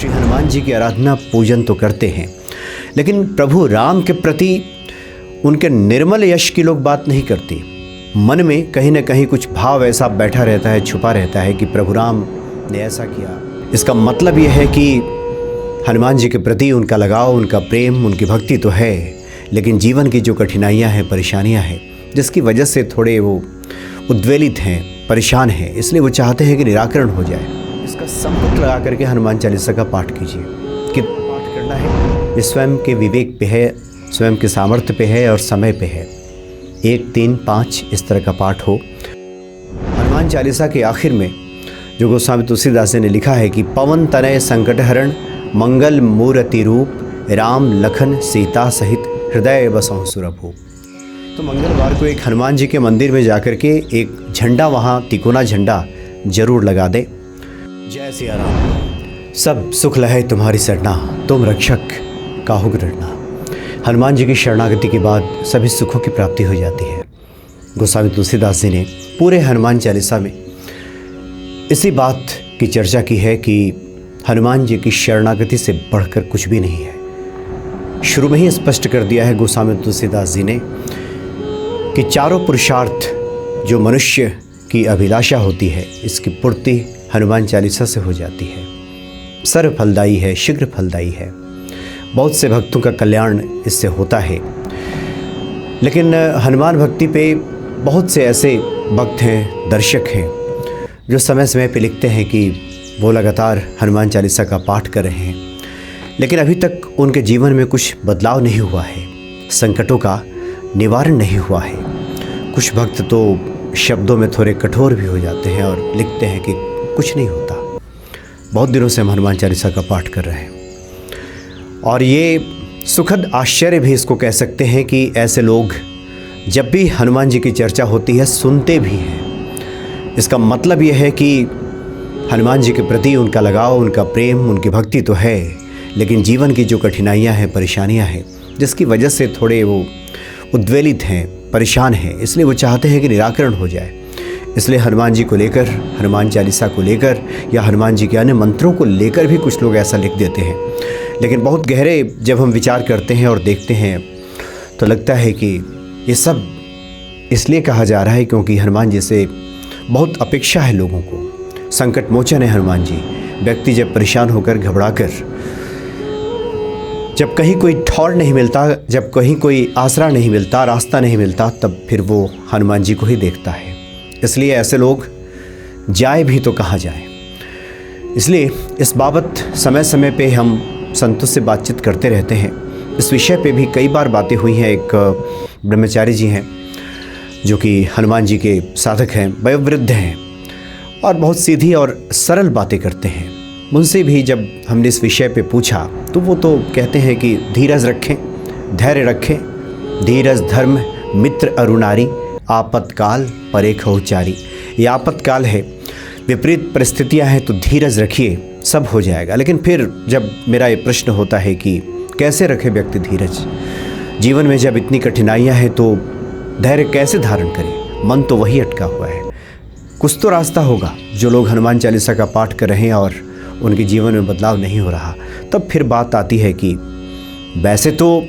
श्री हनुमान जी की आराधना पूजन तो करते हैं, लेकिन प्रभु राम के प्रति उनके निर्मल यश की लोग बात नहीं करते। मन में कहीं ना कहीं कुछ भाव ऐसा बैठा रहता है, छुपा रहता है कि प्रभु राम ने ऐसा किया। इसका मतलब यह है कि हनुमान जी के प्रति उनका लगाव, उनका प्रेम, उनकी भक्ति तो है, लेकिन जीवन की जो कठिनाइयाँ हैं, परेशानियाँ हैं, जिसकी वजह से थोड़े वो उद्वेलित हैं, परेशान हैं, इसलिए वो चाहते हैं कि निराकरण हो जाए। इसका संकल्प लगा करके हनुमान चालीसा का पाठ कीजिए। कितना पाठ करना है ये स्वयं के विवेक पे है, स्वयं के सामर्थ्य पे है और समय पे है। 1, 3, 5 इस तरह का पाठ हो। हनुमान चालीसा के आखिर में जो गोस्वामी तुलसीदास जी ने लिखा है कि पवन तनय संकट हरण मंगल मूर्ति रूप राम लखन सीता सहित हृदय बसहु सुरभूप। तो मंगलवार को एक हनुमान जी के मंदिर में जाकर के एक झंडा, वहाँ तिकोना झंडा जरूर लगा दे। जय सिया राम। सब सुख लहे तुम्हारी सरना, तुम रक्षक काहू डरना। हनुमान जी की शरणागति के बाद सभी सुखों की प्राप्ति हो जाती है। गोस्वामी तुलसीदास जी ने पूरे हनुमान चालीसा में इसी बात की चर्चा की है कि हनुमान जी की शरणागति से बढ़कर कुछ भी नहीं है। शुरू में ही स्पष्ट कर दिया है गोस्वामी तुलसीदास जी ने कि चारों पुरुषार्थ जो मनुष्य की अभिलाषा होती है, इसकी पूर्ति हनुमान चालीसा से हो जाती है। सर्व फलदायी है, शीघ्र फलदायी है। बहुत से भक्तों का कल्याण इससे होता है। लेकिन हनुमान भक्ति पे बहुत से ऐसे भक्त हैं, दर्शक हैं, जो समय समय पे लिखते हैं कि वो लगातार हनुमान चालीसा का पाठ कर रहे हैं, लेकिन अभी तक उनके जीवन में कुछ बदलाव नहीं हुआ है, संकटों का निवारण नहीं हुआ है। कुछ भक्त तो शब्दों में थोड़े कठोर भी हो जाते हैं और लिखते हैं कि कुछ नहीं होता। बहुत दिनों से हम हनुमान चालीसा का पाठ कर रहे हैं और ये सुखद आश्चर्य भी इसको कह सकते हैं कि ऐसे लोग जब भी हनुमान जी की चर्चा होती है सुनते भी हैं। इसका मतलब ये है कि हनुमान जी के प्रति उनका लगाव, उनका प्रेम, उनकी भक्ति तो है, लेकिन जीवन की जो कठिनाइयाँ हैं, परेशानियाँ हैं, जिसकी वजह से थोड़े वो उद्वेलित हैं, परेशान हैं, इसलिए वो चाहते हैं कि निराकरण हो जाए। इसलिए हनुमान जी को लेकर, हनुमान चालीसा को लेकर या हनुमान जी के अन्य मंत्रों को लेकर भी कुछ लोग ऐसा लिख देते हैं। लेकिन बहुत गहरे जब हम विचार करते हैं और देखते हैं तो लगता है कि ये सब इसलिए कहा जा रहा है क्योंकि हनुमान जी से बहुत अपेक्षा है लोगों को। संकट मोचन है हनुमान जी। व्यक्ति जब परेशान होकर, घबराकर, जब कहीं कोई ठौर नहीं मिलता, जब कहीं कोई आसरा नहीं मिलता, रास्ता नहीं मिलता, तब फिर वो हनुमान जी को ही देखता है। इसलिए ऐसे लोग जाए भी तो कहाँ जाए। इसलिए इस बाबत समय समय पे हम संतों से बातचीत करते रहते हैं। इस विषय पे भी कई बार बातें हुई हैं। एक ब्रह्मचारी जी हैं जो कि हनुमान जी के साधक हैं, वयोवृद्ध हैं और बहुत सीधी और सरल बातें करते हैं। उनसे भी जब हमने इस विषय पे पूछा तो वो तो कहते हैं कि धीरज रखें, धैर्य रखें, धीरज धर्म मित्र अरुणारी, आपत्काल परे खौचारी। ये आपत्काल है, विपरीत परिस्थितियां हैं तो धीरज रखिए, सब हो जाएगा। लेकिन फिर जब मेरा ये प्रश्न होता है कि कैसे रखे व्यक्ति धीरज, जीवन में जब इतनी कठिनाइयां हैं तो धैर्य कैसे धारण करे? मन तो वही अटका हुआ है। कुछ तो रास्ता होगा। जो लोग हनुमान चालीसा का पाठ कर रहे हैं और उनके जीवन में बदलाव नहीं हो रहा, तब फिर बात आती है कि वैसे तो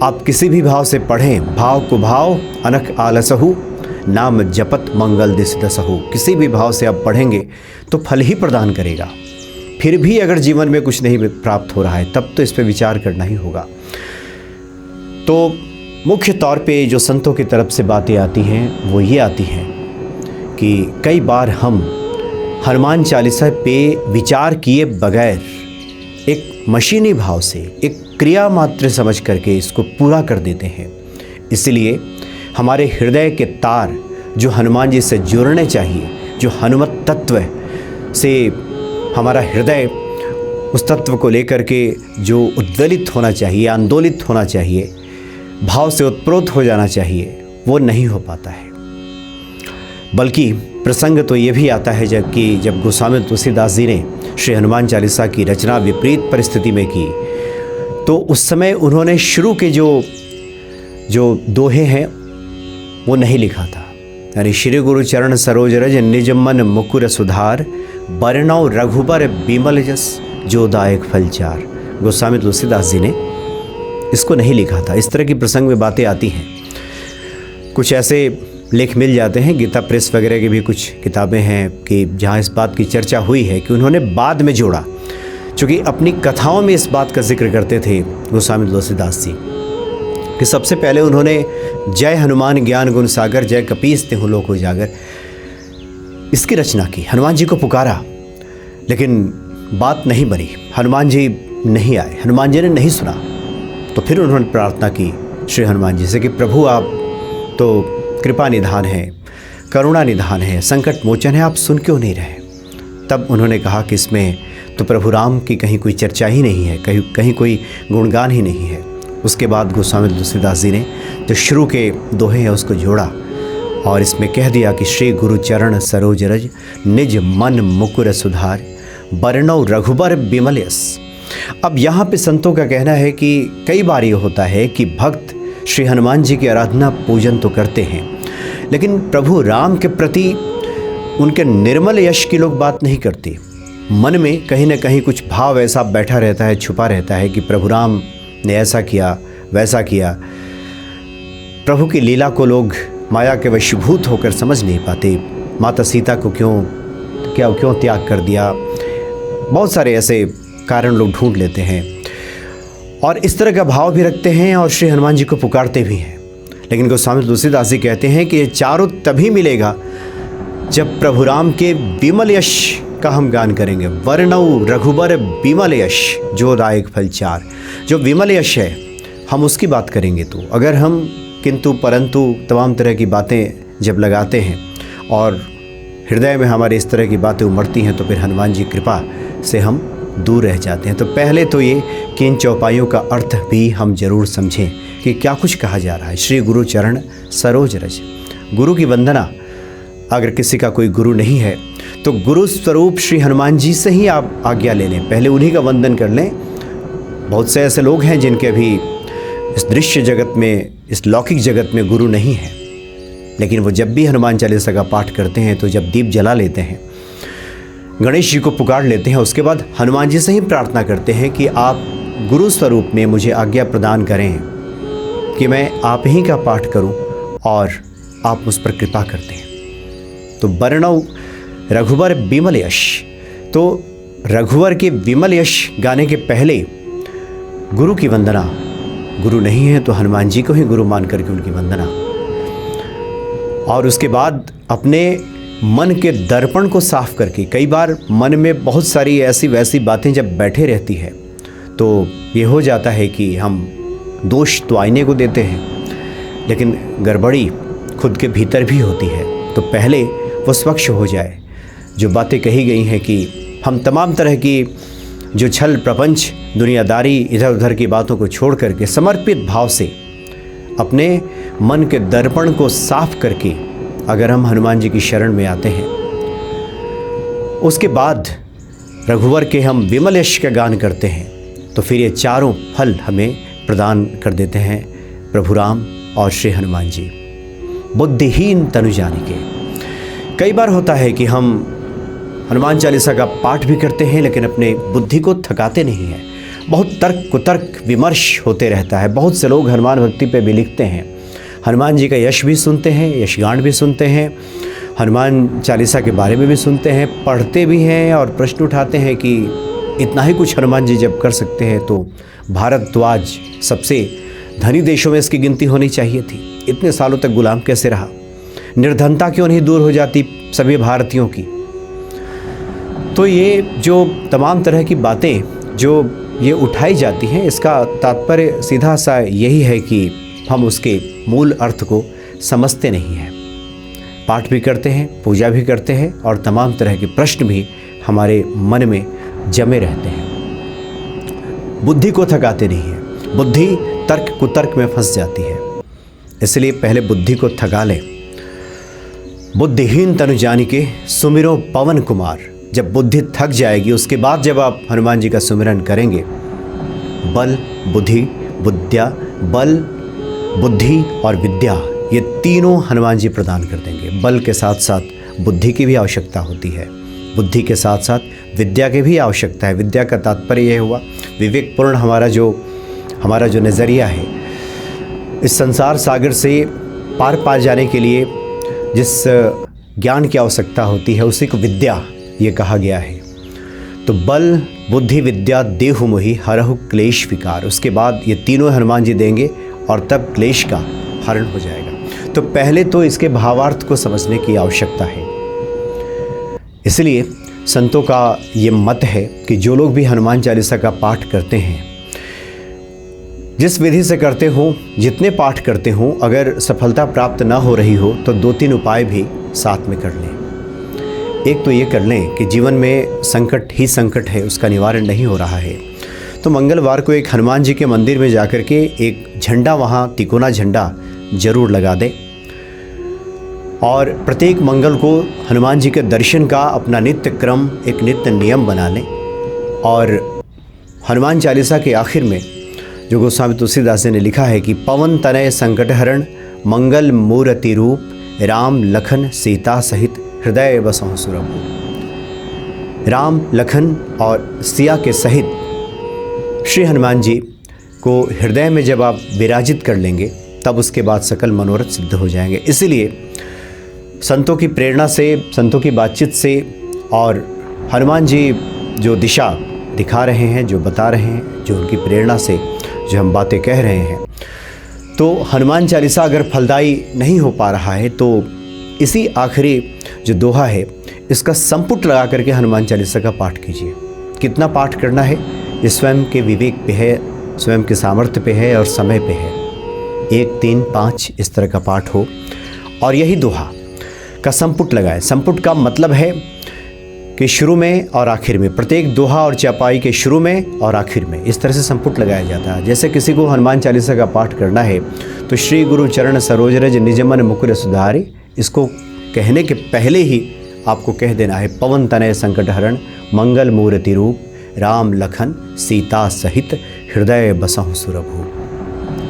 आप किसी भी भाव से पढ़ें, भाव को भाव अनख आलसहु, नाम जपत मंगल दिस दसहु। किसी भी भाव से आप पढ़ेंगे तो फल ही प्रदान करेगा। फिर भी अगर जीवन में कुछ नहीं प्राप्त हो रहा है तब तो इस पे विचार करना ही होगा। तो मुख्य तौर पे जो संतों की तरफ से बातें आती हैं वो ये आती हैं कि कई बार हम हनुमान चालीसा पे विचार किए बगैर एक मशीनी भाव से, एक क्रिया मात्र समझ करके इसको पूरा कर देते हैं। इसलिए हमारे हृदय के तार जो हनुमान जी से जुड़ने चाहिए, जो हनुमत तत्व से हमारा हृदय उस तत्व को लेकर के जो उद्वेलित होना चाहिए, आंदोलित होना चाहिए, भाव से उत्प्रोत हो जाना चाहिए, वो नहीं हो पाता है। बल्कि प्रसंग तो ये भी आता है जब गोस्वामी तुलसीदास जी ने श्री हनुमान चालीसा की रचना विपरीत परिस्थिति में की तो उस समय उन्होंने शुरू के जो दोहे हैं वो नहीं लिखा था। यानी श्री गुरु चरण सरोज रज निज मन मुकुर सुधार, बरनौ रघुबर बिमल जस जो दायक फल चार। गोस्वामी तुलसीदास जी ने इसको नहीं लिखा था। इस तरह की प्रसंग में बातें आती हैं। कुछ ऐसे लेख मिल जाते हैं, गीता प्रेस वगैरह की भी कुछ किताबें हैं कि जहाँ इस बात की चर्चा हुई है कि उन्होंने बाद में जोड़ा, चूँकि अपनी कथाओं में इस बात का जिक्र करते थे गोस्वामी तुलसीदास जी कि सबसे पहले उन्होंने जय हनुमान ज्ञान गुण सागर जय कपीस तिहुँ लोक उजागर इसकी रचना की। हनुमान जी को पुकारा, लेकिन बात नहीं बनी, हनुमान जी नहीं आए, हनुमान जी ने नहीं सुना। तो फिर उन्होंने प्रार्थना की श्री हनुमान जी से कि प्रभु आप तो कृपा निधान है, करुणा निधान है, संकट मोचन है, आप सुन क्यों नहीं रहे। तब उन्होंने कहा कि इसमें तो प्रभु राम की कहीं कोई चर्चा ही नहीं है, कहीं कोई गुणगान ही नहीं है। उसके बाद गोस्वामी तुलसीदास जी ने जो शुरू के दोहे हैं उसको जोड़ा और इसमें कह दिया कि श्री गुरु चरण सरोज रज निज मन मुकुर सुधार बरनौ रघुबर बिमल यस। अब यहाँ पे संतों का कहना है कि कई बार ये होता है कि भक्त श्री हनुमान जी की आराधना पूजन तो करते हैं, लेकिन प्रभु राम के प्रति उनके निर्मल यश की लोग बात नहीं करते। मन में कहीं ना कहीं कुछ भाव ऐसा बैठा रहता है, छुपा रहता है कि प्रभु राम ने ऐसा किया वैसा किया। प्रभु की लीला को लोग माया के वशीभूत होकर समझ नहीं पाते। माता सीता को क्यों त्याग कर दिया, बहुत सारे ऐसे कारण लोग ढूंढ लेते हैं और इस तरह का भाव भी रखते हैं और श्री हनुमान जी को पुकारते भी हैं। लेकिन गोस्वामी तुलसीदास जी कहते हैं कि ये चारों तभी मिलेगा जब प्रभु राम के विमल यश का हम गान करेंगे। वर्णौ रघुबर विमल यश जो दायक फल चार। जो विमल यश है हम उसकी बात करेंगे। तो अगर हम किंतु परंतु तमाम तरह की बातें जब लगाते हैं और हृदय में हमारे इस तरह की बातें उमड़ती हैं तो फिर हनुमान जी कृपा से हम दूर रह जाते हैं। तो पहले तो ये कि इन चौपाइयों का अर्थ भी हम जरूर समझें कि क्या कुछ कहा जा रहा है। श्री गुरु चरण सरोज रज, गुरु की वंदना। अगर किसी का कोई गुरु नहीं है तो गुरु स्वरूप श्री हनुमान जी से ही आप आज्ञा ले लें, पहले उन्हीं का वंदन कर लें। बहुत से ऐसे लोग हैं जिनके अभी इस दृश्य जगत में, इस लौकिक जगत में गुरु नहीं है, लेकिन वो जब भी हनुमान चालीसा का पाठ करते हैं तो जब दीप जला लेते हैं, गणेश जी को पुकार लेते हैं, उसके बाद हनुमान जी से ही प्रार्थना करते हैं कि आप गुरु स्वरूप में मुझे आज्ञा प्रदान करें कि मैं आप ही का पाठ करूं और आप उस पर कृपा करते हैं। तो वर्णौ रघुवर विमल यश, तो रघुवर के विमल यश गाने के पहले गुरु की वंदना। गुरु नहीं है तो हनुमान जी को ही गुरु मान करके उनकी वंदना, और उसके बाद अपने मन के दर्पण को साफ करके। कई बार मन में बहुत सारी ऐसी वैसी बातें जब बैठे रहती है तो ये हो जाता है कि हम दोष तो आईने को देते हैं, लेकिन गड़बड़ी खुद के भीतर भी होती है। तो पहले वो स्वच्छ हो जाए। जो बातें कही गई हैं कि हम तमाम तरह की जो छल प्रपंच दुनियादारी इधर उधर की बातों को छोड़ करके समर्पित भाव से अपने मन के दर्पण को साफ करके अगर हम हनुमान जी की शरण में आते हैं, उसके बाद रघुवर के हम विमल यश का गान करते हैं, तो फिर ये चारों फल हमें प्रदान कर देते हैं प्रभु राम और श्री हनुमान जी। बुद्धिहीन तनु जानिके। कई बार होता है कि हम हनुमान चालीसा का पाठ भी करते हैं लेकिन अपने बुद्धि को थकाते नहीं हैं। बहुत तर्क कुतर्क विमर्श होते रहता है। बहुत से लोग हनुमान भक्ति पे भी लिखते हैं, हनुमान जी का यश भी सुनते हैं, यशगान भी सुनते हैं, हनुमान चालीसा के बारे में भी सुनते हैं, पढ़ते भी हैं और प्रश्न उठाते हैं कि इतना ही कुछ हनुमान जी जब कर सकते हैं तो भारत तो आज सबसे धनी देशों में इसकी गिनती होनी चाहिए थी। इतने सालों तक गुलाम कैसे रहा? निर्धनता क्यों नहीं दूर हो जाती सभी भारतीयों की? तो ये जो तमाम तरह की बातें जो ये उठाई जाती हैं, इसका तात्पर्य सीधा सा यही है कि हम उसके मूल अर्थ को समझते नहीं हैं। पाठ भी करते हैं, पूजा भी करते हैं और तमाम तरह के प्रश्न भी हमारे मन में जमे रहते हैं। बुद्धि को थकाते नहीं हैं। बुद्धि तर्क कुतर्क में फंस जाती है, इसलिए पहले बुद्धि को थका लें। बुद्धिहीन तनु जानिके सुमिरो पवन कुमार। जब बुद्धि थक जाएगी उसके बाद जब आप हनुमान जी का सुमिरन करेंगे, बल बुद्धि विद्या, बल बुद्धि और विद्या, ये तीनों हनुमान जी प्रदान कर देंगे। बल के साथ साथ बुद्धि की भी आवश्यकता होती है, बुद्धि के साथ साथ विद्या की भी आवश्यकता है। विद्या का तात्पर्य यह हुआ विवेकपूर्ण हमारा जो नज़रिया है, इस संसार सागर से पार पा जाने के लिए जिस ज्ञान की आवश्यकता होती है उसी को विद्या ये कहा गया है। तो बल बुद्धि विद्या देहु मोहि हरहु क्लेश विकार, उसके बाद ये तीनों हनुमान जी देंगे और तब क्लेश का हरण हो जाएगा। तो पहले तो इसके भावार्थ को समझने की आवश्यकता है। इसलिए संतों का ये मत है कि जो लोग भी हनुमान चालीसा का पाठ करते हैं, जिस विधि से करते हो, जितने पाठ करते हो, अगर सफलता प्राप्त ना हो रही हो तो 2-3 उपाय भी साथ में कर लें। एक तो ये कर लें कि जीवन में संकट ही संकट है, उसका निवारण नहीं हो रहा है, तो मंगलवार को एक हनुमान जी के मंदिर में जाकर के एक झंडा, वहाँ तिकोना झंडा जरूर लगा दें और प्रत्येक मंगल को हनुमान जी के दर्शन का अपना नित्य क्रम, एक नित्य नियम बना लें। और हनुमान चालीसा के आखिर में जो गोस्वामी तुलसीदास ने लिखा है कि पवन तनय संकट हरण मंगल मूर्ति रूप राम लखन सीता सहित हृदय बसहु सुरभु। राम लखन और सिया के सहित श्री हनुमान जी को हृदय में जब आप विराजित कर लेंगे तब उसके बाद सकल मनोरथ सिद्ध हो जाएंगे। इसीलिए संतों की प्रेरणा से, संतों की बातचीत से और हनुमान जी जो दिशा दिखा रहे हैं, जो बता रहे हैं, जो उनकी प्रेरणा से जो हम बातें कह रहे हैं, तो हनुमान चालीसा अगर फलदायी नहीं हो पा रहा है तो इसी आखिरी जो दोहा है इसका संपुट लगा करके हनुमान चालीसा का पाठ कीजिए। कितना पाठ करना है ये स्वयं के विवेक पे है, स्वयं के सामर्थ्य पे है और समय पे है। 1, 3, 5 इस तरह का पाठ हो और यही दोहा का संपुट लगाए। संपुट का मतलब है कि शुरू में और आखिर में, प्रत्येक दोहा और चौपाई के शुरू में और आखिर में इस तरह से संपुट लगाया जाता है। जैसे किसी को हनुमान चालीसा का पाठ करना है तो श्री गुरु चरण सरोज रज निज मन मुकुर सुधारी, इसको कहने के पहले ही आपको कह देना है पवन तनय संकट हरण मंगल मूर्ति रूप राम लखन सीता सहित हृदय बसहु सुरभु।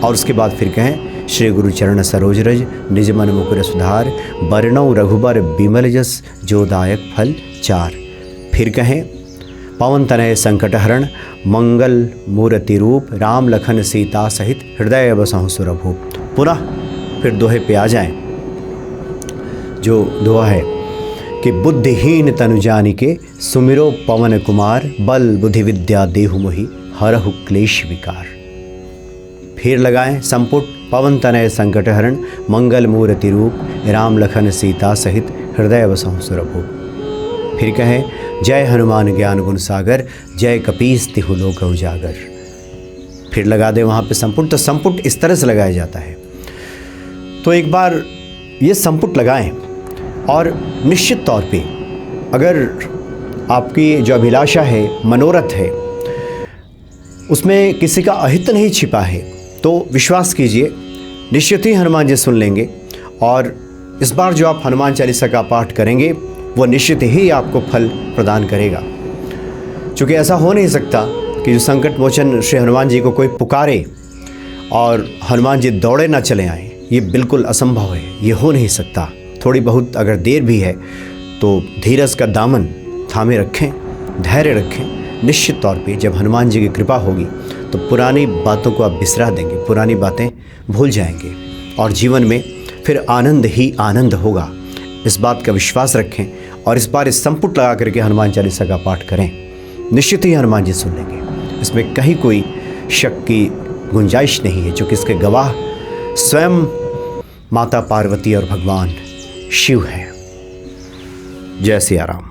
और उसके बाद फिर कहें श्री गुरु चरण सरोज रज निज मन मुकुर सुधार बरनौ रघुबर बिमल जस जोदायक फल 4। फिर कहें पवन तनय संकट हरण मंगल मूर्ति रूप राम लखन सीता सहित हृदय बसहु सुरभु। पुनः फिर दोहे पे आ जाएं। जो दोहा है कि बुद्धिहीन तनु जानिके सुमिरो पवन कुमार बल बुद्धि विद्या देहु मोहि हरहु क्लेश विकार। फिर लगाएं संपुट पवन तनय संकट हरण मंगल मूर्ति रूप राम लखन सीता सहित हृदय बसहु सुरभु। फिर कहें जय हनुमान ज्ञान गुण सागर जय कपीस तिहु लोक उजागर। फिर लगा दे वहाँ पे संपुट। तो संपुट इस तरह से लगाया जाता है। तो एक बार ये संपुट लगाएं और निश्चित तौर पे अगर आपकी जो अभिलाषा है, मनोरथ है, उसमें किसी का अहित नहीं छिपा है तो विश्वास कीजिए निश्चित ही हनुमान जी सुन लेंगे। और इस बार जो आप हनुमान चालीसा का पाठ करेंगे वो निश्चित ही आपको फल प्रदान करेगा। क्योंकि ऐसा हो नहीं सकता कि जो संकट मोचन श्री हनुमान जी को कोई पुकारे और हनुमान जी दौड़े ना चले आएँ, ये बिल्कुल असंभव है, ये हो नहीं सकता। थोड़ी बहुत अगर देर भी है तो धीरज का दामन थामे रखें, धैर्य रखें। निश्चित तौर पे जब हनुमान जी की कृपा होगी तो पुरानी बातों को आप बिसरा देंगे, पुरानी बातें भूल जाएंगे और जीवन में फिर आनंद ही आनंद होगा। इस बात का विश्वास रखें और इस बार इस संपुट लगा करके हनुमान चालीसा का पाठ करें, निश्चित ही हनुमान जी सुन लेंगे। इसमें कहीं कोई शक की गुंजाइश नहीं है, क्योंकि इसके गवाह स्वयं माता पार्वती और भगवान शिव है। जय सिया राम।